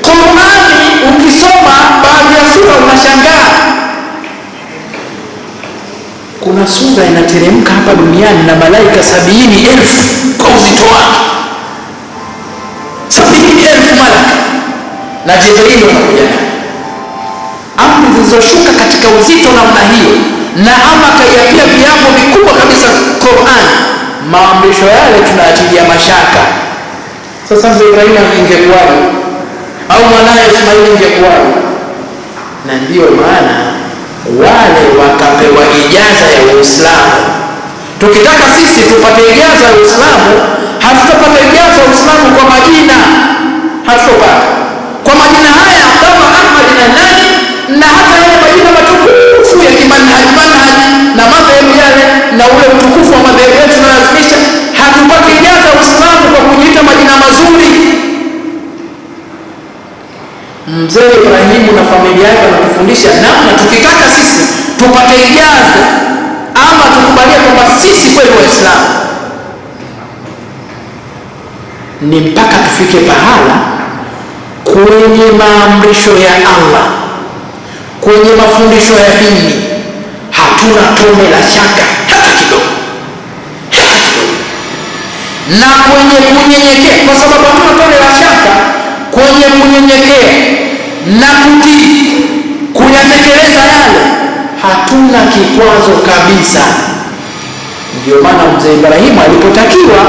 Qur'ani ukisoma baadhi ya sura unashangaa. Kuna sura inateremka hapa duniani na malaika 70,000 kwa uzito wake, 70,000 malaika, na Jibril anakuja naye. Amri zilizoshuka katika uzito namna hiyo, na Allah kaiapia viapo vikubwa kabisa Qur'an. Maamrisho yale tunayatilia mashaka. Sasa Ibrahim ingekuwaje? Au mwanae Ismail ingekuwaje? Na ndiyo maana wale wakapewa ijaza ya Uislamu. Tukitaka sisi tupate ijaza ya Uislamu, hatutapata ijaza ya Uislamu kwa majina. Hatutapata kwa majina haya kama Ahmad na nani, na hata yale majina matukufu ya kimanhaji na madhehebu yale na ule utukufu wa madhehebu yetu tunalazimisha. Hatupati ijaza ya Uislamu kwa kujiita majina mazuri. Mzee Ibrahimu na familia yake wanatufundisha namna tukitaka sisi tupate ijaza ama tukubalie kwamba sisi kweli Waislamu, ni mpaka tufike pahala kwenye maamrisho ya Allah, kwenye mafundisho ya dini hatuna tone la shaka hata kidogo, hata kidogo. Na kwenye kunyenyekea, kwa sababu hatuna tone la shaka, kwenye kunyenyekea na kutii, kuyatekeleza yale, hatuna kikwazo kabisa. Ndio maana mzee Ibrahimu alipotakiwa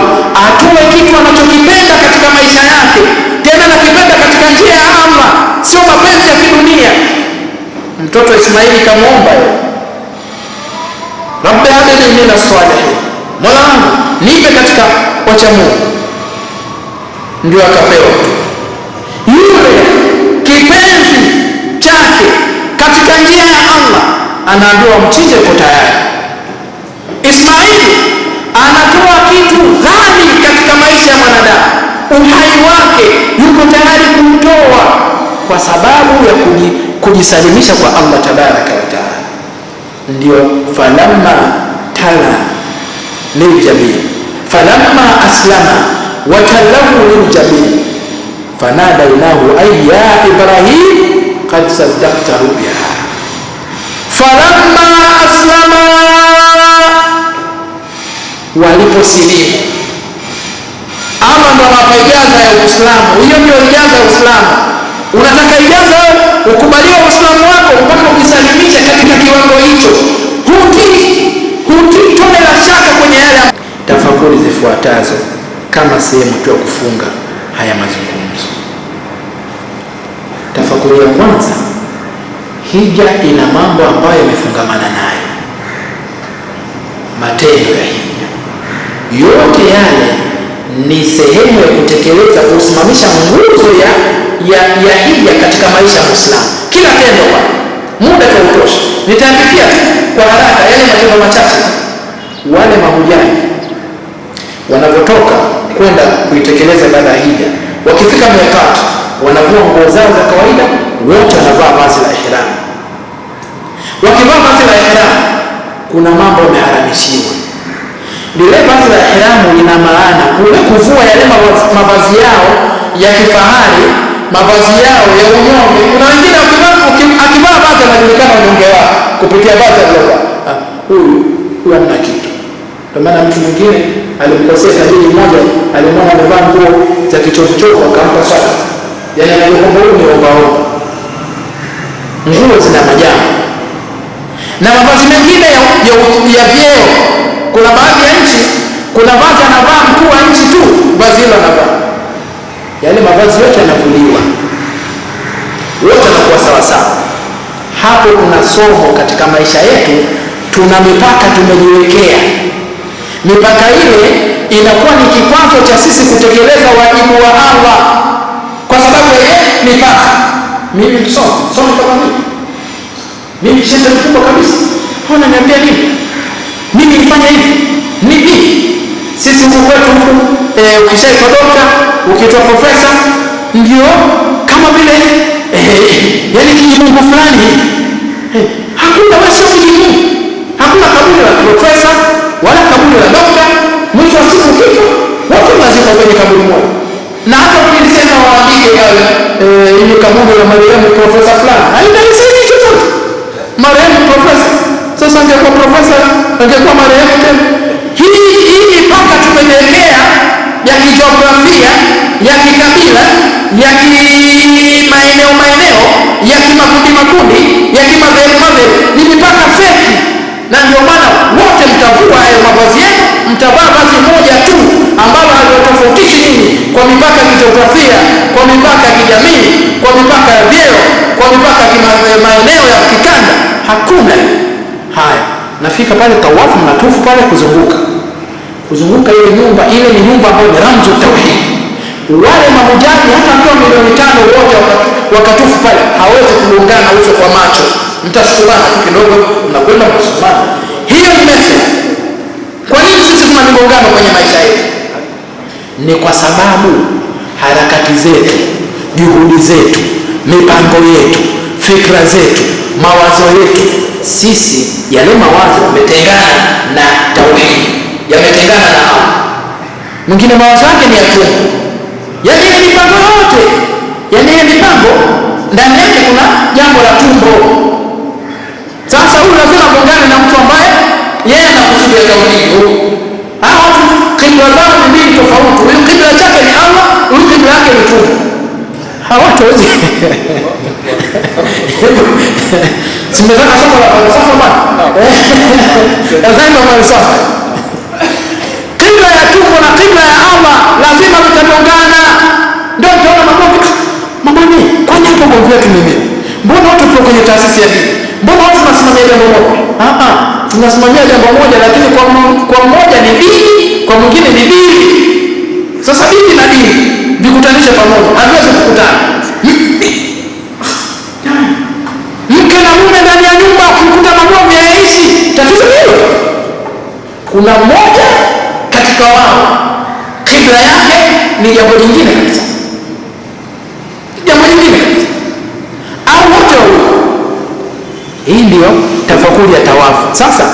atoe kitu anachokipenda katika maisha yake, tena nakipenda katika njia ya Allah, sio mapenzi ya kidunia. Mtoto Ismaili kamuomba yeye, Rabbi habli minas salihin, Mola wangu nipe katika wacha Mungu. Ndio akapewa yule kipenzi chake njia ya Allah, anaambiwa mchinje, uko tayari. Ismaili anatoa kitu ghali katika maisha ya mwanadamu, uhai wake yuko tayari kumtoa kwa sababu ya kujisalimisha kwa Allah tabaraka wa taala. Ndio falamma tala liljabin falamma aslama watallahu liljabin fanadainahu ay ya Ibrahim qad saddaqta ru'ya. Falamma aslama, waliposilimu. Allah ndo anapa ijaza ya Uislamu. Hiyo ndio ijaza ya Uislamu. Unataka ijaza ukubaliwa Uislamu wako mpaka ujisalimishe katika kiwango hicho, hutii tone la shaka kwenye yale. Tafakuri zifuatazo kama sehemu tu ya kufunga haya mazungumzo. Tafakuri ya kwanza, hija ina mambo ambayo yamefungamana nayo. Matendo ya hija yote yale ni sehemu ya kutekeleza, kusimamisha nguzo ya hija katika maisha ya Muislamu. Kila tendo kwa muda hautosha. Nitaandikia kwa haraka yale matendo machache. Wale mahujaji wanapotoka kwenda kuitekeleza ibada ya hija, wakifika miqat, wanavua nguo zao za kawaida, wote wanavaa vazi la ihram. Wakivaa vazi la ihram, kuna mambo yameharamishiwa. Lile vazi la ihram lina maana kule kuvua yale mavazi yao ya kifahari, mavazi yao ya unyonge. Kuna wengine akivaa vazi anajulikana unyonge wao kupitia vazi alilovaa. Huyu hamna kitu. Kwa maana mtu mwingine alimkosea tajiri mmoja, alimwona amevaa nguo za kichofuchofu, akampa swala. Yaani anaomba huyu ni omba. Nguo zina majambo. Na mavazi mengine ya vyeo. Kuna baadhi ya nchi, kuna vazi anavaa mkuu wa nchi tu, vazi hilo anavaa. Yale mavazi yote yanavuliwa, wote wanakuwa sawa sawa. Hapo kuna somo katika maisha yetu. Tuna mipaka tumejiwekea. Mipaka ile inakuwa ni kikwazo cha sisi kutekeleza wajibu wa Allah, kwa sababu ya mipaka. Mimi msomi kama mimi shida mkubwa kabisa, hona niambia nini? Mimi nifanya hivi nini? Sisi huku kwetu ukishaitwa dokta, ukiitwa profesa, ndio kama vile yani kijimungu fulani. Hakuna wasio kijimungu. Hakuna kaburi la profesa wala kaburi la dokta. Mwisho wa siku kifo, wote lazima kwenye kaburi moja. Na hata ukilisema waandike wale ile kaburi la marehemu profesa fulani, haitaisaidia chochote. Marehemu profesa, sasa angekuwa profesa, angekuwa marehemu tena. Hii mipaka tumejiwekea ya kijiografia, ya kikabila, ya maeneo, ya kimakundi, ya kimadhehebu, ni mipaka feki. Na ndio maana wote mtavua hayo mavazi yenu, mtavaa vazi moja tu ambalo halitofautishi nyinyi kwa mipaka ya kijiografia, kwa mipaka ya kijamii, kwa mipaka ya vyeo, kwa mipaka ya maeneo ya kikanda. Hakuna haya. Nafika pale tawafu, mnatufu pale kuzunguka ile nyumba. Ile ni nyumba ambayo ni ramzu tauhid. Wale mahujaji hata kwa milioni 5 wote wakatufu pale, hawezi kuungana uso kwa macho. Mtashukurana tu kidogo, mnakwenda kusumana. Hiyo ni message. Kwa nini sisi tuna migongano kwenye maisha yetu? Ni kwa sababu harakati zetu, juhudi zetu, mipango yetu, fikra zetu, mawazo yetu, sisi yale mawazo yametengana na tauhid, yametengana na Allah. Mwingine mawazo yake ni ya tumbo. Yaani ile mipango yote, yaani ile mipango ndani yake kuna jambo la tumbo. Sasa huyu lazima gongane na mtu ambaye yeye anakusudia tauhid. Hao watu kibla zao ni mbili tofauti. Huyu kibla chake ni Allah, huyu kibla yake ni tumbo. Hawatawezi. Simezana somo la falsafa bwana. Lazima falsafa. Kibla ya tumbo na kibla ya Allah lazima vitagongana. Ndio tunaona mambo ni kwani hapo gomvi yetu ni nini? Mbona watu tuko kwenye taasisi ya dini? Mbona watu tunasimamia jambo moja? Tunasimamia jambo moja, lakini kwa mmoja ni dini, kwa mwingine ni dini. Sasa dini na dini vikutanisha pamoja, haviwezi kukutana. Mke na mume ndani kuna mmoja katika wao kibla yake ni jambo lingine kabisa, jambo lingine kabisa, au wote wawili. Hii ndio tafakuri ya tawafu. Sasa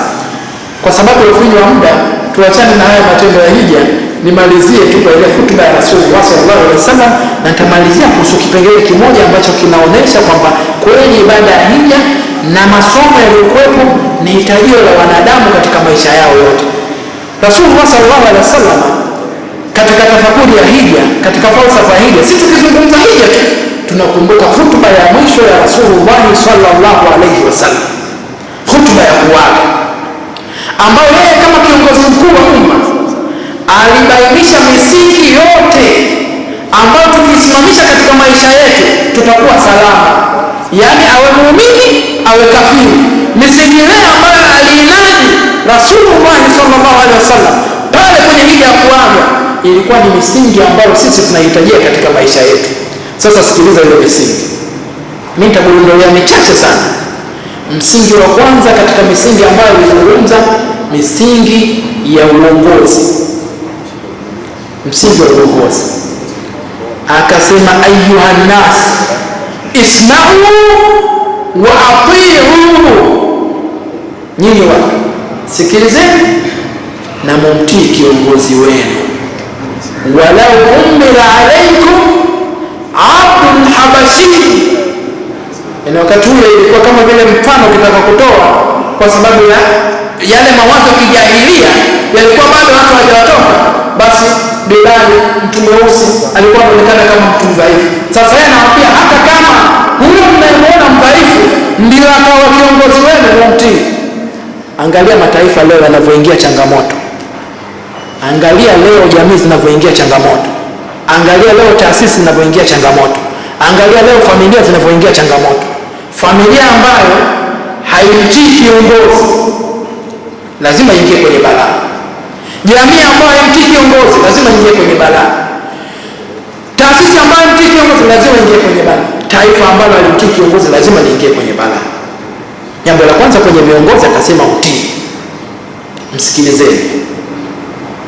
kwa sababu ya ufinyu wa muda, tuachane na haya matendo ya hija. Nimalizie tu kwa ile hutuba ya Rasulullah sallallahu alaihi wasallam, na nitamalizia kuhusu kipengele kimoja ambacho kinaonyesha kwamba kweli ibada ya hija na masomo yaliyokuwepo ni hitajio la wanadamu katika maisha yao yote. Rasulullah sallallahu alaihi wasallam katika tafakuri ya hija, katika falsafa ya hija, si tukizungumza hija tu tunakumbuka hutuba ya mwisho ya Rasulullah sallallahu alaihi wasallam, hutuba ya kuaga, ambayo yeye kama kiongozi mkuu wa umma alibainisha misingi yote ambayo tukisimamisha katika maisha yetu tutakuwa salama, yaani awe muumini awe kafiri. Misingi ile ambayo aliinadi Rasulullah sallallahu alaihi wasallam pale kwenye hija ya kuaga ilikuwa ni misingi ambayo sisi tunahitajia katika maisha yetu. Sasa sikiliza ile misingi, mimi nitakuondolea michache sana. Msingi wa kwanza katika misingi ambayo alizungumza, misingi ya uongozi, msingi wa uongozi. Akasema ayuhan nas isma'u wa ati'u, nyinyi watu sikilizeni na mumtii kiongozi wenu. Walau umira alaikum abdun habashi, na wakati ule ilikuwa kama vile mfano kitaka kutoa, kwa sababu ya yale mawazo kijahilia yalikuwa bado watu hawajawatoka. Basi Bilal mtu mweusi alikuwa anaonekana kama mtu mdhaifu. Sasa yeye anawaambia hata kama huyo mnayemuona mdhaifu ndio akawa kiongozi wenu, mumtii. Angalia mataifa leo yanavyoingia changamoto, angalia leo jamii zinavyoingia changamoto, angalia leo taasisi zinavyoingia changamoto, angalia leo familia zinavyoingia changamoto. Familia ambayo haimtii kiongozi lazima ingie kwenye balaa. Jamii ambayo haimtii kiongozi lazima ingie kwenye balaa. Taasisi ambayo haimtii kiongozi lazima ingie kwenye balaa. Taifa ambalo halimtii kiongozi lazima liingie kwenye balaa. Jambo la kwanza kwenye viongozi akasema utii. Msikilizeni,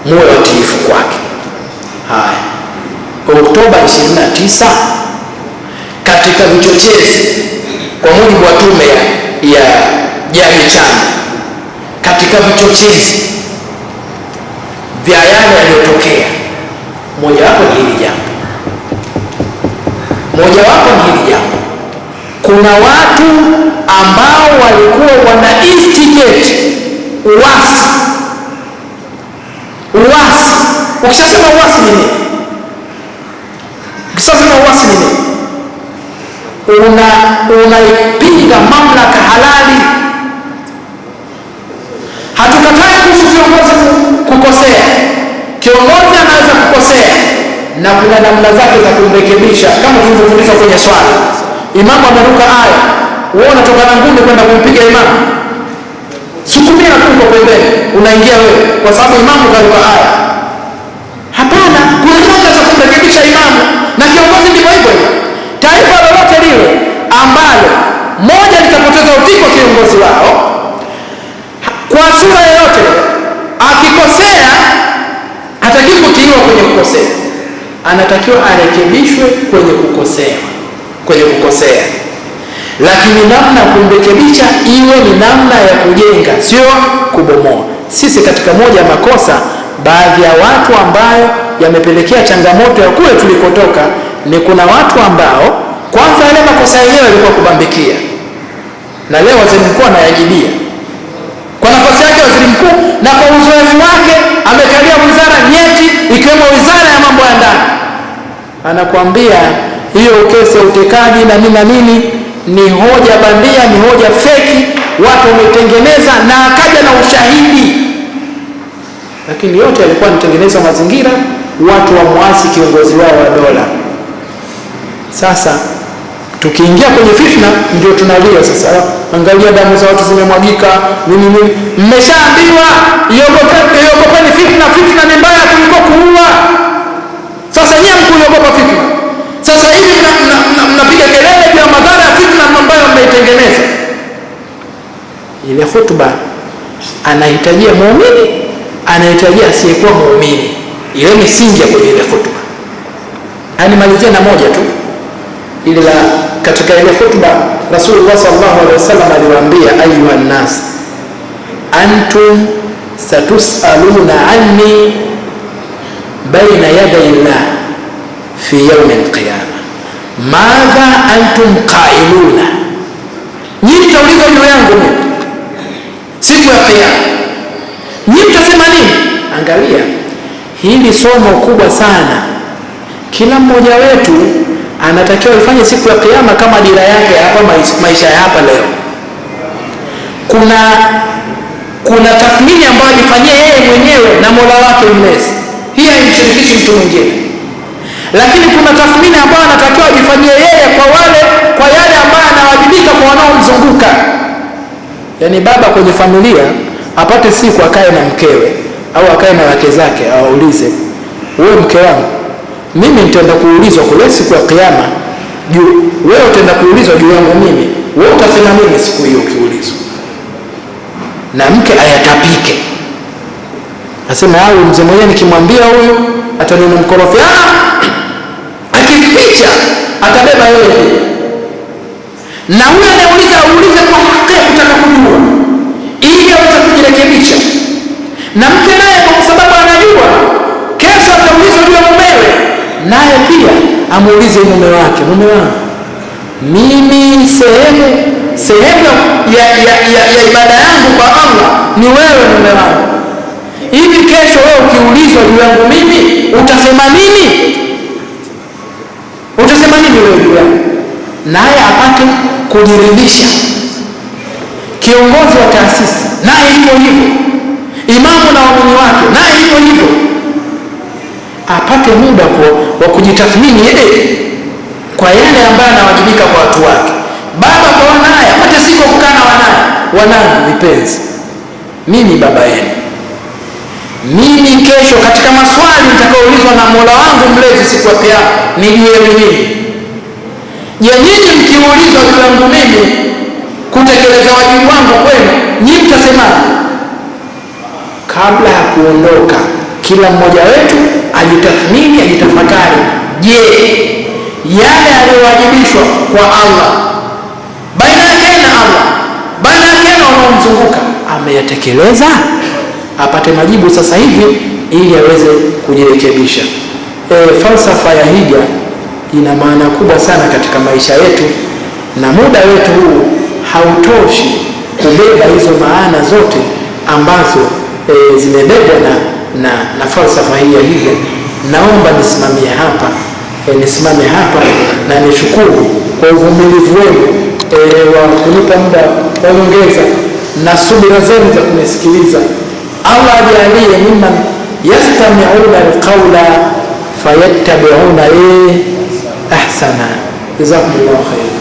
muwe watiifu kwake. Haya, Oktoba 29 katika vichochezi, kwa mujibu wa tume ya Jamii Chana, katika vichochezi vya yale yaliyotokea, mojawapo ni hili jambo. Kuna watu ambao walikuwa wana instigate uasi. Ukishasema uasi ni nini? Unaipinga mamlaka halali. Hatukatai kuhusu viongozi kukosea. Kiongozi anaweza kukosea na kuna namna zake za kumrekebisha, kama tulivyofundishwa kwenye swala. Imamu ameruka aya, wewe unatoka na ngumi kwenda kumpiga imamu, sukumia tu kwa pembeni, unaingia wewe kwa sababu imamu karuka aya. Hapana, kuna namna za kumrekebisha imamu, na kiongozi ndivyo hivyo. Taifa lolote lile ambalo moja litapoteza utii kwa kiongozi wao kwa sura yoyote, akikosea hatakiwi kutiiwa kwenye kukosea, anatakiwa arekebishwe kwenye kukosea, lakini namna kumrekebisha iwe ni namna ya kujenga, sio kubomoa. Sisi katika moja makosa baadhi ya watu ambayo yamepelekea changamoto ya kule tulikotoka ni kuna watu ambao kwanza yale makosa yenyewe yalikuwa kubambikia, na leo waziri mkuu anayajibia kwa nafasi yake waziri mkuu na kwa uzoefu wake, amekalia wizara nyeti ikiwemo wizara ya mambo ya ndani. Anakuambia hiyo kesi ya utekaji na nini ni hoja bandia, ni hoja feki, watu wametengeneza, na akaja na ushahidi, lakini yote yalikuwa yanatengeneza mazingira watu wamuasi kiongozi wao wa dola. Sasa tukiingia kwenye fitna ndio tunalia sasa, angalia damu za watu zimemwagika nini. Mmeshaambiwa iogopeni fitna, fitna ni mbaya kuliko kuua. Sasa nyinyi mkuiogopa fitna, sasa hivi mnapiga kelele juu ya madhara ya fitna ambayo mmeitengeneza. Ile hutuba anahitajia muumini anahitajia asiyekuwa muumini. Ile misingi ya kwenye ile khutba. Animalizia na moja tu ile la katika ile khutba Rasulullah sallallahu alaihi wasallam aliwaambia, ayuhan nas antum satusaluna anni baina yaday Allah fi yawm al-qiyamah madha antum qailuna, nyinyi mtaulizwa juu yangu mimi siku ya kiyama, nyinyi mtasema nini? Angalia hili somo kubwa sana. Kila mmoja wetu anatakiwa ifanye siku ya kiyama kama dira yake hapa maisha ya hapa leo. Kuna tathmini ambayo alifanyia yeye mwenyewe na Mola wake mlezi, hii haimshirikishi mtu mwingine. Lakini kuna tathmini ambayo anatakiwa ajifanyie yeye kwa yale ambayo anawajibika kwa wanaomzunguka. Yaani baba kwenye familia apate siku akae na mkewe au akae na wake zake, awaulize, wewe mke wangu, mimi nitaenda kuulizwa kule siku ya kiyama juu, wewe utaenda kuulizwa juu yangu mimi, wewe utasema nini siku hiyo ukiulizwa? Na mke ayatapike, asema au mzee mwenyewe nikimwambia huyu atanena mkorofia, akificha atabeba yeye. Na huyo anauliza aulize kwa haki ya kutaka kujua ili aweze kujirekebisha. Na mke naye kwa sababu anajua kesho ataulizwa juu ya mumewe, naye pia amuulize mume wake, mume wangu, mimi sehemu ya ibada yangu kwa Allah ni wewe mume wangu. Hivi kesho wewe ukiulizwa juu yangu mimi utasema nini? Utasema nini wewe juu yangu? Naye apate kujiridhisha. Kiongozi wa taasisi naye hivyo hivyo, imamu na waumini wake naye hivyo hivyo, apate muda wa kujitathmini yeye kwa yale ambayo anawajibika kwa watu wake. Baba kwa wanaye apate siku kukaa na wanaye, wanangu vipenzi, mimi baba yenu, mimi kesho katika maswali nitakaoulizwa na Mola wangu mlezi siku ya kiyama ni juu yenu nyinyi. Je, nyinyi mkiulizwa juu yangu mimi kutekeleza wajibu wangu kwenu, nyinyi mtasemaje? Kabla ya kuondoka, kila mmoja wetu ajitathmini, ajitafakari, je, yale aliyowajibishwa kwa Allah baina yake na Allah, baina yake na wanaomzunguka, ameyatekeleza? Apate majibu sasa hivi ili aweze kujirekebisha. Falsafa ya hija ina maana kubwa sana katika maisha yetu, na muda wetu huu hautoshi kubeba hizo maana zote ambazo zimebebwa na falsafa hii ya hija. Naomba nisimame hapa na nishukuru kwa uvumilivu wenu wa kunipa muda wa nyongeza na subira zenu za kunisikiliza. Allah ajalie mimman yastami'una alqawla fayattabi'una ahsana. Jazakumullahu khairan.